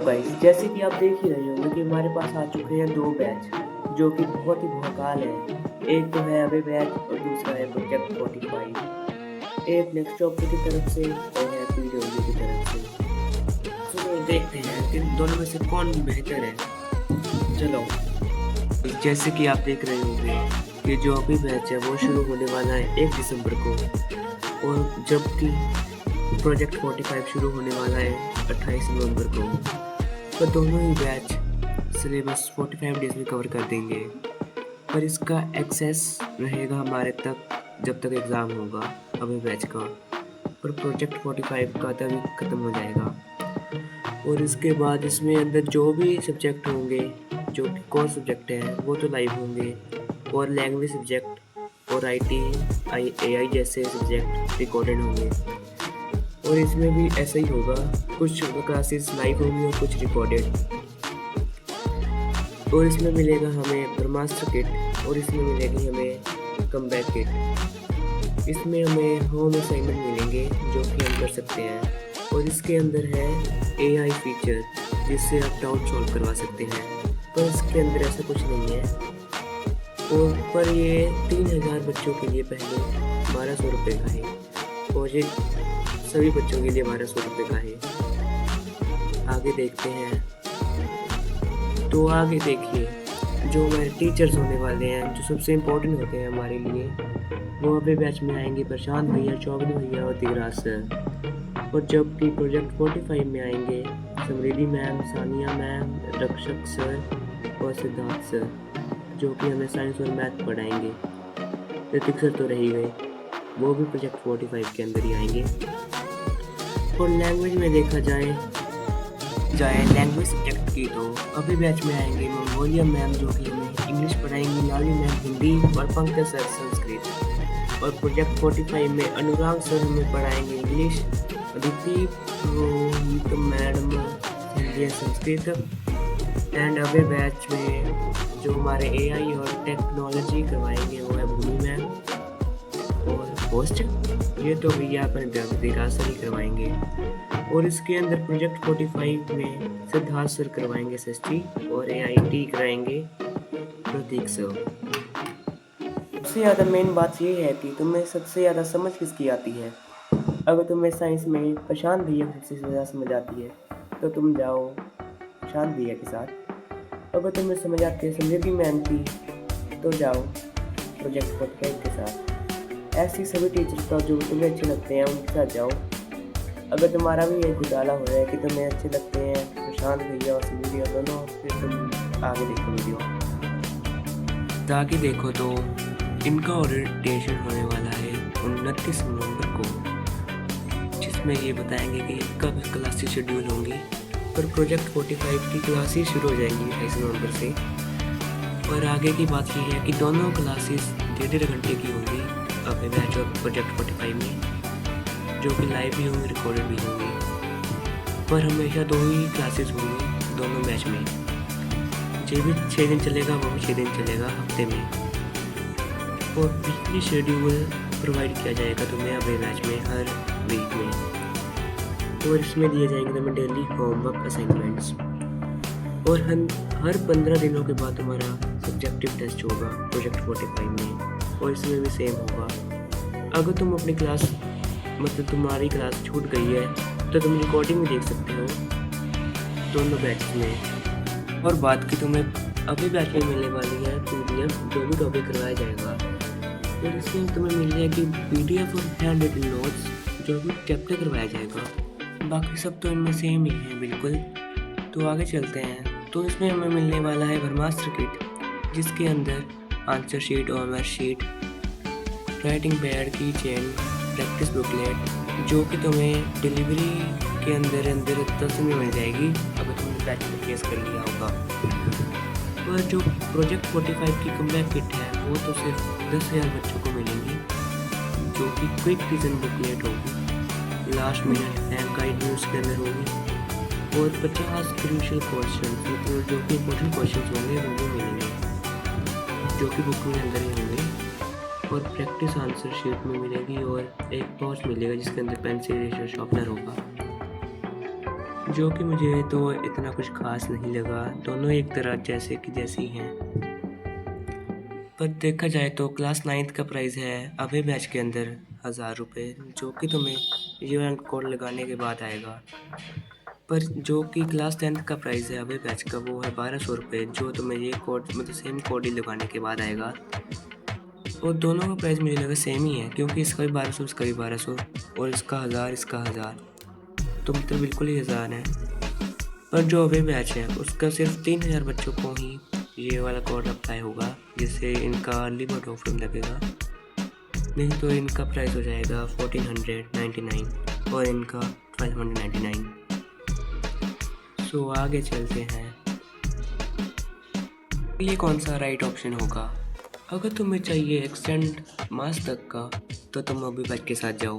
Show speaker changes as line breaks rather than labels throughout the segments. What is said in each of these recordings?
Guys जैसे कि आप देख ही रहे होंगे कि हमारे पास आ चुके हैं दो बैच जो कि बहुत ही भौकाल है। एक तो है अबे बैच और दूसरा है प्रोजेक्ट 45। एक नेक्स्ट टॉपिक की तरफ से और है पीडब्ल्यू की तरफ से। चलो देखते हैं कि दोनों में से कौन बेहतर है। चलो जैसे कि आप देख रहे होंगे कि जो अभी बैच है वो शुरू होने वाला है 1 दिसंबर को, और जबकि प्रोजेक्ट 45 शुरू होने वाला है 28 नवंबर को। तो दोनों ही बैच सिलेबस 45 डेज में कवर कर देंगे, पर इसका एक्सेस रहेगा हमारे तक जब तक एग्ज़ाम होगा अभी बैच का। पर प्रोजेक्ट 45 का तभी ख़त्म हो जाएगा, और इसके बाद इसमें अंदर जो भी सब्जेक्ट होंगे जो कि कोर सब्जेक्ट हैं वो तो लाइव होंगे, और लैंग्वेज सब्जेक्ट और AI जैसे सब्जेक्ट रिकॉर्डेड होंगे। और इसमें भी ऐसा ही होगा, कुछ क्लासेस लाइव होंगी और कुछ रिकॉर्डेड। और इसमें मिलेगा हमें ब्रह्मास्त्र किट, और इसमें मिलेगी हमें कमबैक किट। इसमें हमें होम असाइनमेंट मिलेंगे जो कि हम कर सकते हैं, और इसके अंदर है AI फीचर जिससे आप डाउट सॉल्व करवा सकते हैं। पर इसके अंदर ऐसा कुछ नहीं है, और पर ये 3000 बच्चों के लिए पहले 1200 रुपये का है, और ये सभी बच्चों के लिए 1200 रुपये का है। आगे देखते हैं। तो आगे देखिए जो हमारे टीचर्स होने वाले हैं जो सबसे इम्पोर्टेंट होते हैं हमारे लिए, वो अभी बैच में आएंगे प्रशांत भैया, चौधरी भैया और दिगराज सर। और जबकि प्रोजेक्ट 45 में आएंगे समृद्धि मैम, सानिया मैम, रक्षक सर और सिद्धार्थ सर, जो कि हमें साइंस और मैथ पढ़ाएंगे। ऋतिक सर तो रह ही गए, वो भी प्रोजेक्ट 45 के अंदर ही आएंगे। और लैंग्वेज में देखा जाए लैंग्वेज सब्जेक्ट की, तो अभी बैच में आएंगे मंगोलिया मैम जो कि हमें इंग्लिश पढ़ाएंगी, लाली मैम हिंदी और पंकज सर संस्कृत। और प्रोजेक्ट 45 में अनुराग सर हमें पढ़ाएंगे English, Aditi Rohit madam Hindi Sanskrit. And अभी बैच में जो हमारे AI और टेक्नोलॉजी करवाएंगे वो है भूमि मैम, और होस्ट ये तो भैया अपने दिगराज सर ही करवाएंगे। और इसके अंदर प्रोजेक्ट 45 में सिद्धार्थ सर करवाएंगे SST, और AIT कराएंगे प्रतीक सर। सबसे ज़्यादा मेन बात ये है कि तुम्हें सबसे ज़्यादा समझ किसकी आती है। अगर तुम्हें साइंस में प्रशांत भैया को सबसे ज़्यादा समझ आती है तो तुम जाओ प्रशांत भैया के साथ। अगर तुम्हें समझ आती है समृद्धि मैम की तो जाओ प्रोजेक्ट 45 के साथ। ऐसी सभी टीचर्स का जो तुम्हें अच्छे लगते हैं उनके साथ जाओ। अगर तुम्हारा भी ये घुटाला हो रहा है कि तुम्हें अच्छे लगते हैं प्रशांत भैया और समृद्धि दोनों, फिर तुम आगे देखो वीडियो। ताकि देखो तो इनका ओरिएंटेशन होने वाला है 29 नवंबर को, जिसमें ये बताएंगे कि कब क्लासेस शेड्यूल होंगी। पर प्रोजेक्ट 45 की क्लासेस शुरू हो जाएंगी 28 नवंबर से। और आगे की बात ये है कि दोनों क्लासेस 1.5 घंटे की होंगी अपने बैच और प्रोजेक्ट 45 में, जो कि लाइव भी होंगे, रिकॉर्डेड भी होंगे। पर हमेशा 2 ही क्लासेस होंगी दोनों बैच में। जो भी 6 दिन चलेगा वो भी 6 दिन चलेगा हफ्ते में। और वीकली शेड्यूल प्रोवाइड किया जाएगा तुम्हें अपने बैच में हर वीक में, और इसमें दिए जाएंगे तुम्हें डेली होमवर्क असाइनमेंट्स। और हर 15 दिनों के बाद तुम्हारा सब्जेक्टिव टेस्ट होगा प्रोजेक्ट 45 में, और इसमें भी सेम होगा। अगर तुम अपनी क्लास मतलब तुम्हारी क्लास छूट गई है तो तुम रिकॉर्डिंग भी देख सकते हो दोनों बैच में। और बात की तुम्हें अभी बैच में मिलने वाली है PDF जो भी टॉपिक करवाया जाएगा, और इसमें तुम्हें मिल जाएगी PDF और हैंड रिटन नोट्स जो भी चैप्टर करवाया जाएगा। बाकी सब तो इनमें सेम ही है बिल्कुल। तो आगे चलते हैं। तो इसमें हमें मिलने वाला है ब्रह्मास्त्र किट, जिसके अंदर answer sheet, OMR sheet, writing pad की चेन, प्रैक्टिस बुकलेट, जो कि तुम्हें डिलीवरी के अंदर 10 में मिल जाएगी अगर तुमने बैच परचेज कर लिया होगा। पर जो प्रोजेक्ट 45 की कमबैक किट है वो तो सिर्फ 10,000 बच्चों को मिलेंगी, जो कि क्विक रीजन बुकलेट होगी, last minute and guide news के अंदर होगी, और 50 क्रूशियल क्वेश्चन मतलब जो कि इंपॉर्टेंट क्वेश्चन होंगे वो भी मिलेंगे, जो कि बुक में अंदर ही होंगे। और प्रैक्टिस आंसर शीट में मिलेगी, और एक पाउच मिलेगा जिसके अंदर पेंसिल, इरेजर, शार्पनर होगा। जो कि मुझे तो इतना कुछ खास नहीं लगा। दोनों एक तरह जैसे कि जैसी हैं। पर देखा जाए तो क्लास 9th का प्राइस है अभय बैच के अंदर 1000 रुपये, जो कि तुम्हें ये वाला कोड लगाने के बाद आएगा। पर जो कि क्लास 10th का प्राइस है अभय बैच का, वो है 1200 रुपये, जो तुम्हें ये कोड मतलब सेम कोड ही लगाने के बाद आएगा। और दोनों का प्राइस मुझे लगा सेम ही है, क्योंकि इसका भी 1200, इसका भी 1200, और इसका 1000, इसका 1000, तो मतलब बिल्कुल ही 1000 है। पर जो अभय बैच है उसका सिर्फ 3000 बच्चों को ही ये वाला कोड अप्लाई होगा, जिससे इनका अर्ली बर्ड ऑफर लगेगा। नहीं तो इनका प्राइस हो जाएगा 1499 और इनका 1299। सो आगे चलते हैं। ये कौन सा राइट ऑप्शन होगा? अगर तुम्हें चाहिए एक्सटेंड मास तक का तो तुम अभी बैच के साथ जाओ,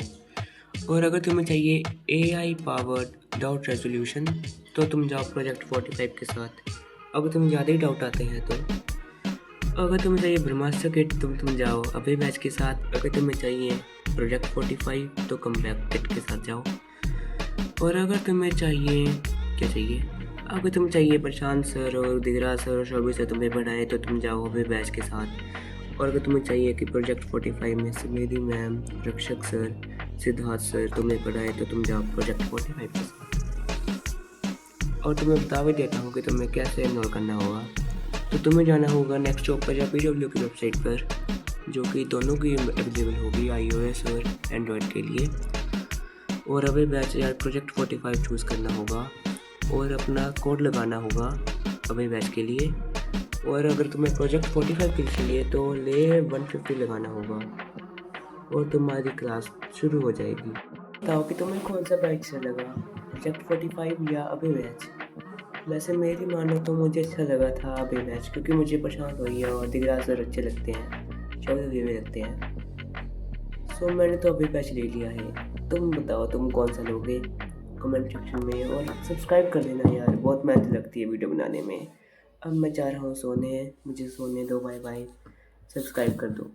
और अगर तुम्हें चाहिए AI पावर्ड डाउट रेजोल्यूशन तो तुम जाओ प्रोजेक्ट 45 के साथ। अगर तुम्हें ज़्यादा ही डाउट आते हैं तो अगर तुम्हें चाहिए ब्रह्मास्त्र किट तो तुम जाओ अभी बैच के साथ। अगर तुम्हें चाहिए प्रोजेक्ट 45 तो कमबैक किट के साथ जाओ। और अगर तुम्हें चाहिए क्या चाहिए, अगर तुम्हें चाहिए प्रशांत सर और दिगराज सर और शोभी सर तुम्हें पढ़ाएं तो तुम जाओ अभी बैच के साथ। और अगर तुम्हें चाहिए कि प्रोजेक्ट 45 में सुमेरी मैम, रक्षक सर, सिद्धार्थ सर तुम्हें पढ़ाएं तो तुम जाओ प्रोजेक्ट 45 के साथ। और तुम्हें बता भी देता हूँ कि तुम्हें कैसे एनरोल करना होगा। तो तुम्हें जाना होगा नेक्स्ट पर या PW की वेबसाइट पर, जो कि दोनों की अवेलेबल होगी iOS और एंड्रॉयड के लिए। और अभी बैच या प्रोजेक्ट 45 चूज़ करना होगा और अपना कोड लगाना होगा अभी बैच के लिए। और अगर तुम्हें प्रोजेक्ट 45 के लिए चाहिए तो ले 150 लगाना होगा और तुम्हारी क्लास शुरू हो जाएगी। बताओ कि तुम्हें कौन सा बैच अच्छा लगा, प्रोजेक्ट 45 या अभी बैच? वैसे मेरी मानो तो मुझे अच्छा लगा था अभी बैच, क्योंकि मुझे प्रशांत भैया और दिगराज सर अच्छे लगते हैं, चौधरी भी लगते हैं। सो मैंने तो अभी बैच ले लिया है। तुम बताओ तुम कौन सा लोगे कमेंट सेक्शन में, और सब्सक्राइब कर देना यार, बहुत मेहनत लगती है वीडियो बनाने में। अब मैं जा रहा हूँ सोने, मुझे सोने दो, बाय बाय, सब्सक्राइब कर दो।